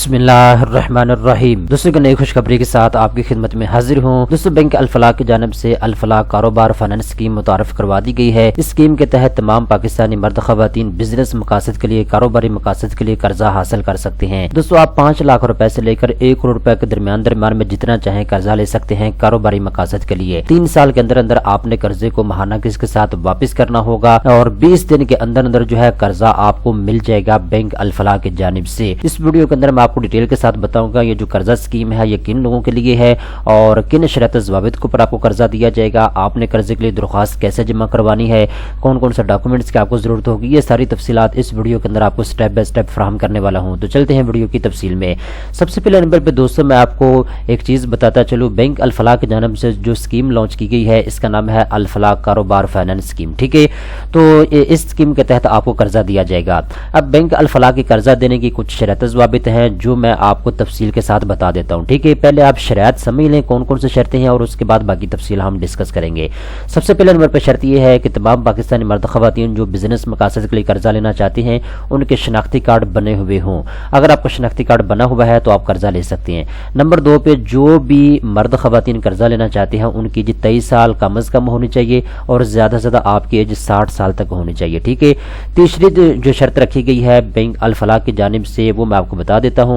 बिस्मिल्लाहिर्रहमानिर्रहीम। दोस्तों एक नई खुशखबरी के साथ आपकी खिदमत में हाजिर हूँ। दोस्तों बैंक अल-फलाह की जानिब से अल-फलाह कारोबार फाइनेंस स्कीम मुतारफ करवा दी गई है। इस स्कीम के तहत तमाम पाकिस्तानी मर्द खवातीन बिजनेस मकासद के लिए, कारोबारी मकासद के लिए कर्जा हासिल कर सकते हैं। दोस्तों आप 5 लाख रुपए से लेकर 1 करोड़ रुपए के दरमियान में जितना चाहे कर्जा ले सकते हैं कारोबारी मकासद के लिए। 3 साल के अंदर अंदर आपने कर्जे को माहाना किस्त के साथ वापिस करना होगा और 20 दिन के अंदर अंदर जो है कर्जा आपको मिल जाएगा बैंक अल-फलाह की जानिब से। इस वीडियो के अंदर मैं आपको डिटेल के साथ बताऊंगा ये जो कर्जा स्कीम है ये किन लोगों के लिए है और किन शर्त ज़वाबित के ऊपर आपको कर्जा दिया जाएगा, आपने कर्जे के लिए दरख्वास्त कैसे जमा करवानी है, कौन कौन सा डॉक्यूमेंट्स की आपको जरूरत होगी, ये सारी तफसीलात इस वीडियो के अंदर आपको स्टेप बाय स्टेप फराहम करने वाला हूँ। तो चलते हैं वीडियो की तफसील में। सबसे पहले नंबर पर दोस्तों मैं आपको एक चीज़ बताता चलूँ, बैंक अल-फलाह की जानिब से जो स्कीम लॉन्च की गई है इसका नाम है अल-फलाह कारोबार फाइनेंस स्कीम। ठीक है, तो इस स्कीम के तहत आपको कर्जा दिया जाएगा। अब बैंक अल-फलाह की कर्जा देने की कुछ शर्त ज़वाबित हैं जो मैं आपको तफसील के साथ बता देता हूं। ठीक है, पहले आप शराइत समझ लें कौन कौन सी शर्तें हैं और उसके बाद बाकी तफसील हम डिस्कस करेंगे। सबसे पहले नंबर पर शर्त यह है कि तमाम पाकिस्तानी मर्द खवातीन जो बिजनेस मकासद के लिए कर्जा लेना चाहते हैं उनके शनाख्ती कार्ड बने हुए हों। अगर आपका शनाख्ती कार्ड बना हुआ है तो आप कर्जा ले सकते हैं। नंबर 2 पे जो भी मर्द खवातीन कर्जा लेना चाहते हैं उनकी एज 23 साल कम अज कम होनी चाहिए और ज्यादा से ज्यादा आपकी एज 60 साल तक होनी चाहिए। ठीक है, तीसरी जो शर्त रखी गई है बैंक अल-फलाह की जानिब से वो मैं आपको बता देता हूँ।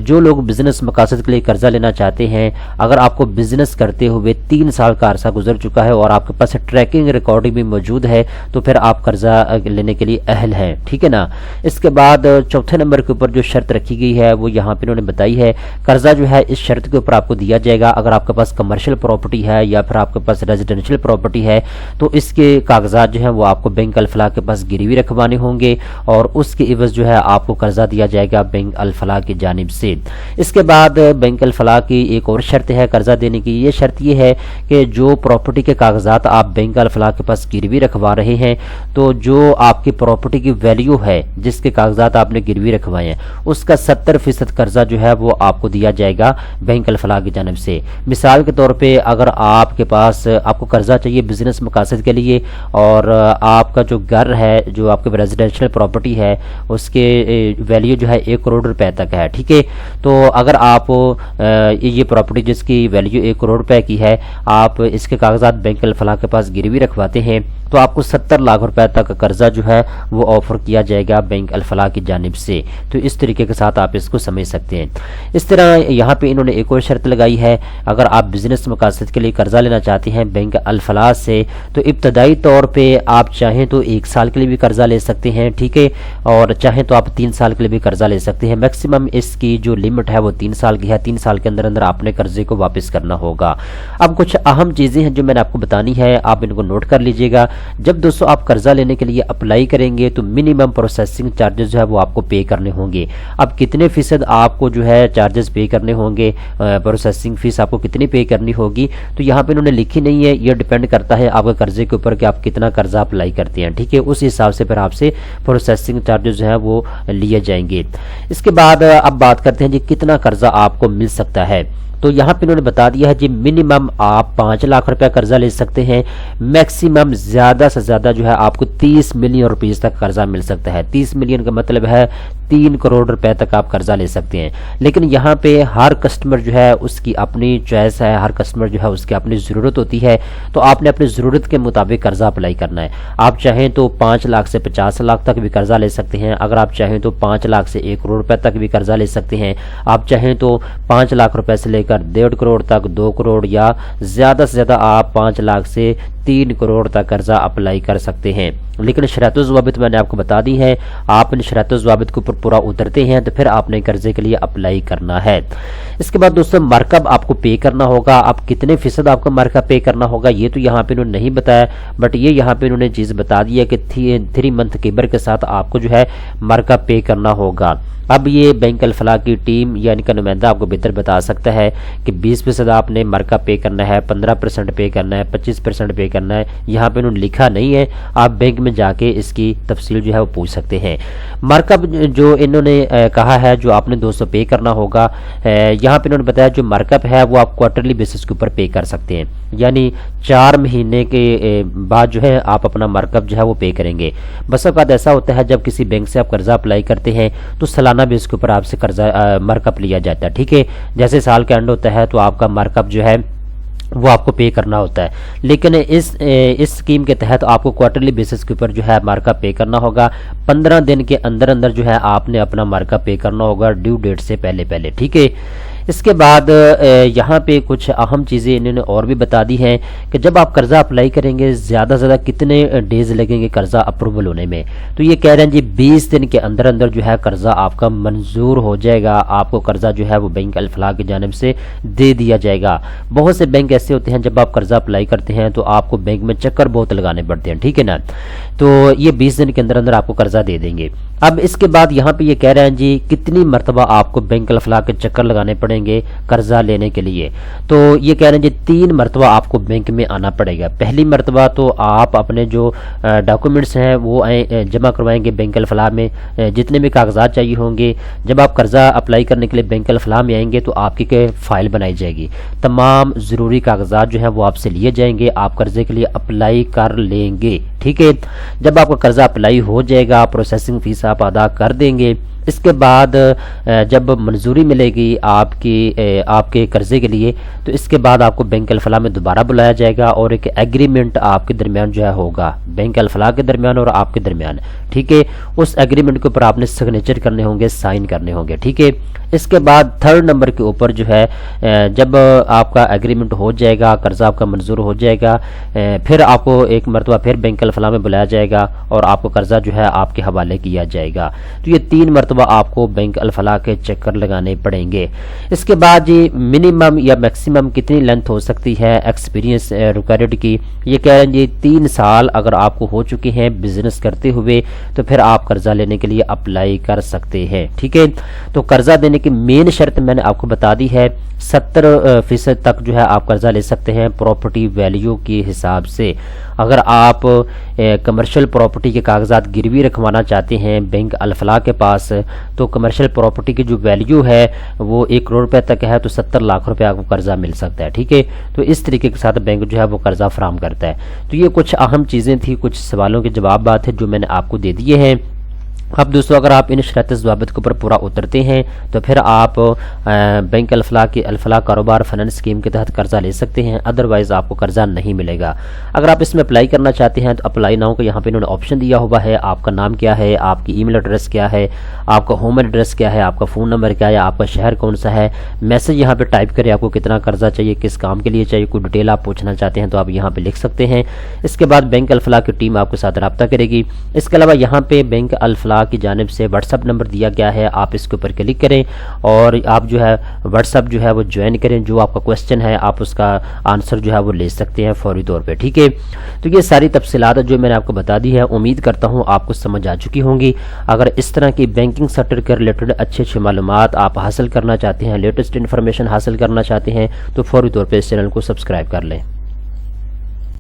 जो लोग बिजनेस मकासद के लिए कर्जा लेना चाहते हैं, अगर आपको बिजनेस करते हुए 3 साल का अरसा गुजर चुका है और आपके पास ट्रैकिंग रिकॉर्डिंग भी मौजूद है तो फिर आप कर्जा लेने के लिए अहल हैं। ठीक है ना। इसके बाद चौथे नंबर के ऊपर जो शर्त रखी गई है वो यहाँ पे उन्होंने बताई है, कर्जा जो है इस शर्त के ऊपर आपको दिया जाएगा अगर आपके पास कमर्शियल प्रॉपर्टी है या फिर आपके पास रेजिडेंशियल प्रॉपर्टी है तो इसके कागजात जो है वो आपको बैंक अल-फलाह के पास गिरवी रखवाने होंगे और उसके इवज जो है आपको कर्जा दिया जाएगा बैंक अल-फलाह की जानिब से। इसके बाद बैंक अल-फलाह की एक और शर्त है कर्जा देने की, ये शर्त ये है कि जो प्रॉपर्टी के कागजात आप बैंक अल-फलाह के पास गिरवी रखवा रहे हैं तो जो आपकी प्रॉपर्टी की वैल्यू है जिसके कागजात आपने गिरवी रखवाए हैं उसका 70% कर्जा जो है वो आपको दिया जाएगा बैंक अल-फलाह की जानिब से। मिसाल के तौर पे अगर आपके पास आपको कर्जा चाहिए बिजनेस मकासद के लिए और आपका जो घर है जो आपके रेजिडेंशियल प्रॉपर्टी है उसके वैल्यू जो है 1 करोड़ रुपए तक है। ठीक है, तो अगर आप ये प्रॉपर्टी जिसकी वैल्यू 1 करोड़ रुपए की है आप इसके कागजात बैंक अल-फलाह के पास गिरवी रखवाते हैं तो आपको 70 लाख रुपए तक कर्जा जो है वो ऑफर किया जाएगा बैंक अल-फलाह की जानिब से। तो इस तरीके के साथ आप इसको समझ सकते हैं। इस तरह यहाँ पे इन्होंने एक और शर्त लगाई है, अगर आप बिजनेस मकासद के लिए कर्जा लेना चाहते हैं बैंक अल-फलाह से तो इब्तदाई तौर पे आप चाहें तो 1 साल के लिए भी कर्जा ले सकते हैं। ठीक है, और चाहें तो आप 3 साल के लिए भी कर्जा ले सकते हैं। मैक्सिमम इसकी जो लिमिट है वो 3 साल की है। 3 साल के अंदर अंदर आपने कर्जे को वापस करना होगा। अब कुछ अहम चीजें हैं जो मैंने आपको बतानी है, आप इनको नोट कर लीजिएगा। जब दोस्तों आप कर्जा लेने के लिए अप्लाई करेंगे तो मिनिमम प्रोसेसिंग चार्जेस जो है वो आपको पे करने होंगे। अब कितने फीसद आपको जो है चार्जेस पे करने होंगे, प्रोसेसिंग फीस आपको कितनी पे करनी होगी तो यहाँ पे इन्होंने लिखी नहीं है, ये डिपेंड करता है आपके कर्जे के ऊपर कि आप कितना कर्जा अप्लाई करते हैं। ठीक है, उस हिसाब से फिर आपसे प्रोसेसिंग चार्जेस जो है वो लिए जाएंगे। इसके बाद अब बात करते हैं जी कितना कर्जा आपको मिल सकता है। तो यहाँ पे इन्होंने बता दिया है जी मिनिमम आप 5 लाख रुपया कर्जा ले सकते हैं, मैक्सिमम ज्यादा से ज्यादा जो है आपको 30 मिलियन रुपीस तक कर्जा मिल सकता है। 30 मिलियन का मतलब है 3 करोड़ रुपए तक आप कर्जा ले सकते हैं। लेकिन यहाँ पे हर कस्टमर जो है उसकी अपनी चॉइस है, हर कस्टमर जो है उसकी अपनी ज़रूरत होती है तो आपने अपनी ज़रूरत के मुताबिक कर्जा अप्लाई करना है। आप चाहें तो 5 लाख से 50 लाख तक भी कर्जा ले सकते हैं, अगर आप चाहें तो 5 लाख से 1 करोड़ रुपए तक भी कर्जा ले सकते हैं, आप चाहें तो 5 लाख रुपए से लेकर 1.5 करोड़ तक, 2 करोड़ या ज्यादा से ज्यादा आप 5 लाख से 3 करोड़ तक कर्जा अप्लाई कर सकते हैं। लेकिन शर्त ज़वाबित मैंने आपको बता दी है, आप इन शर्त ज़वाबित के ऊपर पूरा उतरते हैं तो फिर आपने कर्जे के लिए अप्लाई करना है। इसके बाद दोस्तों मार्कअप आपको पे करना होगा। आप कितने फीसद आपको मार्कअप पे करना होगा ये तो यहाँ पे इन्होंने नहीं बताया, बट ये यहाँ पे इन्होंने चीज़ बता दी है कि 3 मंथ केबर के साथ आपको जो है मार्कअप पे करना होगा। अब ये बैंक अल-फलाह की टीम या इनका नुमाइंदा आपको बेहतर बता सकता है कि 20% आपने मार्कअप पे करना है, 15% पे करना है, 25% पे کرنا ہے، یہاں پہ انہوں نے لکھا نہیں ہے، آپ بینک میں جا کے اس کی تفصیل جو ہے وہ پوچھ سکتے ہیں۔ مارک اپ جو انہوں نے کہا ہے جو آپ نے دوستوں پے کرنا ہوگا، یہاں پہ انہوں نے بتایا جو مارک اپ ہے وہ آپ کوارٹرلی بیسس کے اوپر پے کر سکتے ہیں، یعنی 4 مہینے کے بعد جو ہے آپ اپنا مارک اپ جو ہے وہ پے کریں گے۔ بس اوقات ایسا ہوتا ہے جب کسی بینک سے آپ قرضہ اپلائی کرتے ہیں تو سالانہ بیس کے اوپر آپ سے قرضہ مارک اپ لیا جاتا ہے، ٹھیک ہے، جیسے سال کا اینڈ ہوتا ہے تو آپ کا مارک اپ جو ہے وہ آپ کو پے کرنا ہوتا ہے، لیکن اس اسکیم کے تحت آپ کو کوارٹرلی بیسس کے اوپر جو ہے مارک اپ پے کرنا ہوگا۔ 15 دن کے اندر اندر جو ہے آپ نے اپنا مارک اپ پے کرنا ہوگا ڈیو ڈیٹ سے پہلے پہلے، ٹھیک ہے۔ اس کے بعد یہاں پہ کچھ اہم چیزیں انہوں نے اور بھی بتا دی ہیں کہ جب آپ قرضہ اپلائی کریں گے زیادہ سے زیادہ کتنے ڈیز لگیں گے قرضہ اپروول ہونے میں، تو یہ کہہ رہے ہیں جی 20 دن کے اندر اندر جو ہے قرضہ آپ کا منظور ہو جائے گا، آپ کو قرضہ جو ہے وہ بینک الفلاح کی جانب سے دے دیا جائے گا۔ بہت سے بینک ایسے ہوتے ہیں جب آپ قرضہ اپلائی کرتے ہیں تو آپ کو بینک میں چکر بہت لگانے پڑتے ہیں، ٹھیک ہے نا، تو یہ 20 دن کے اندر اندر آپ کو قرضہ دے دیں گے۔ اب اس کے بعد یہاں پہ یہ کہہ رہے ہیں جی کتنی مرتبہ آپ کو بینک الفلاح کے چکر لگانے پڑیں گے قرضہ لینے کے لیے، تو یہ کہہ رہے ہیں جی 3 مرتبہ آپ کو بینک میں آنا پڑے گا۔ پہلی مرتبہ تو آپ اپنے جو ڈاکومنٹس ہیں وہ جمع کروائیں گے بینک الفلاح میں، جتنے بھی کاغذات چاہیے ہوں گے۔ جب آپ قرضہ اپلائی کرنے کے لیے بینک الفلاح میں آئیں گے تو آپ کی فائل بنائی جائے گی، تمام ضروری کاغذات جو ہیں وہ آپ سے لیے جائیں گے، آپ قرضے کے لیے اپلائی کر لیں گے، ٹھیک ہے۔ جب آپ کا قرضہ اپلائی ہو جائے گا پروسیسنگ فیس آپ ادا کر دیں گے، اس کے بعد جب منظوری ملے گی آپ کے قرضے کے لیے تو اس کے بعد آپ کو بینک الفلاح میں دوبارہ بلایا جائے گا اور ایک ایگریمنٹ آپ کے درمیان جو ہے ہوگا، بینک الفلاح کے درمیان اور آپ کے درمیان، ٹھیک ہے۔ اس ایگریمنٹ کے اوپر آپ نے سگنیچر کرنے ہوں گے، سائن کرنے ہوں گے، ٹھیک ہے۔ اس کے بعد 3rd نمبر کے اوپر جو ہے جب آپ کا ایگریمنٹ ہو جائے گا، قرضہ آپ کا منظور ہو جائے گا، پھر آپ کو ایک مرتبہ پھر بینک الفلاح میں بلایا جائے گا اور آپ کو قرضہ جو ہے آپ کے حوالے کیا جائے گا۔ تو یہ 3 مرتبہ آپ کو بینک الفلاح کے چکر لگانے پڑیں گے۔ اس کے بعد جی منیمم یا میکسیمم کتنی لینتھ ہو سکتی ہے ایکسپیرینس ریکوائرڈ کی، یہ کہہ رہے ہیں جی 3 سال اگر آپ کو ہو چکے ہیں بزنس کرتے ہوئے تو پھر آپ قرضہ لینے کے لیے اپلائی کر سکتے ہیں، ٹھیک ہے۔ تو قرضہ دینے کی مین شرط میں نے آپ کو بتا دی ہے، 70% تک جو ہے آپ قرضہ لے سکتے ہیں پراپرٹی ویلیو کے حساب سے۔ اگر آپ کمرشل پراپرٹی کے کاغذات گروی رکھوانا چاہتے ہیں بینک الفلاح کے پاس تو کمرشل پراپرٹی کی جو ویلیو ہے وہ 1 کروڑ روپے تک ہے تو 70 لاکھ روپے آپ کو قرضہ مل سکتا ہے، ٹھیک ہے۔ تو اس طریقے کے ساتھ بینک جو ہے وہ قرضہ فراہم کرتا ہے۔ تو یہ کچھ اہم چیزیں تھیں، کچھ سوالوں کے جوابات ہیں جو میں نے آپ کو دے دیے ہیں۔ اب دوستو اگر آپ ان شرائط ضوابط کے اوپر پورا اترتے ہیں تو پھر آپ بینک الفلاح کی الفلاح کاروبار فنانس اسکیم کے تحت قرضہ لے سکتے ہیں، ادروائز آپ کو قرضہ نہیں ملے گا۔ اگر آپ اس میں اپلائی کرنا چاہتے ہیں تو اپلائی ناؤ کو یہاں پہ انہوں نے آپشن دیا ہوا ہے، آپ کا نام کیا ہے، آپ کی ای میل ایڈریس کیا ہے، آپ کا ہوم ایڈریس کیا ہے، آپ کا فون نمبر کیا ہے، آپ کا شہر کون سا ہے، میسج یہاں پہ ٹائپ کریں، آپ کو کتنا قرضہ چاہیے، کس کام کے لیے چاہیے، کوئی ڈیٹیل آپ پوچھنا چاہتے ہیں تو آپ یہاں پہ لکھ سکتے ہیں۔ اس کے بعد بینک الفلاح کی ٹیم آپ کے ساتھ رابطہ کرے گی۔ اس کے علاوہ یہاں پہ بینک الفلاح کی جانب سے واٹس ایپ نمبر دیا گیا ہے، آپ اس کے اوپر کلک کریں اور آپ جو ہے واٹس ایپ جو ہے وہ جوائن کریں، جو آپ کا کویسچن ہے آپ اس کا آنسر جو ہے وہ لے سکتے ہیں فوری طور پہ، ٹھیک ہے۔ تو یہ ساری تفصیلات جو میں نے آپ کو بتا دی ہے، امید کرتا ہوں آپ کو سمجھ آ چکی ہوں گی۔ اگر اس طرح کی بینکنگ سیکٹر کے ریلیٹڈ اچھی معلومات آپ حاصل کرنا چاہتے ہیں، لیٹسٹ انفارمیشن حاصل کرنا چاہتے ہیں تو فوری طور پہ اس چینل کو سبسکرائب کر لیں۔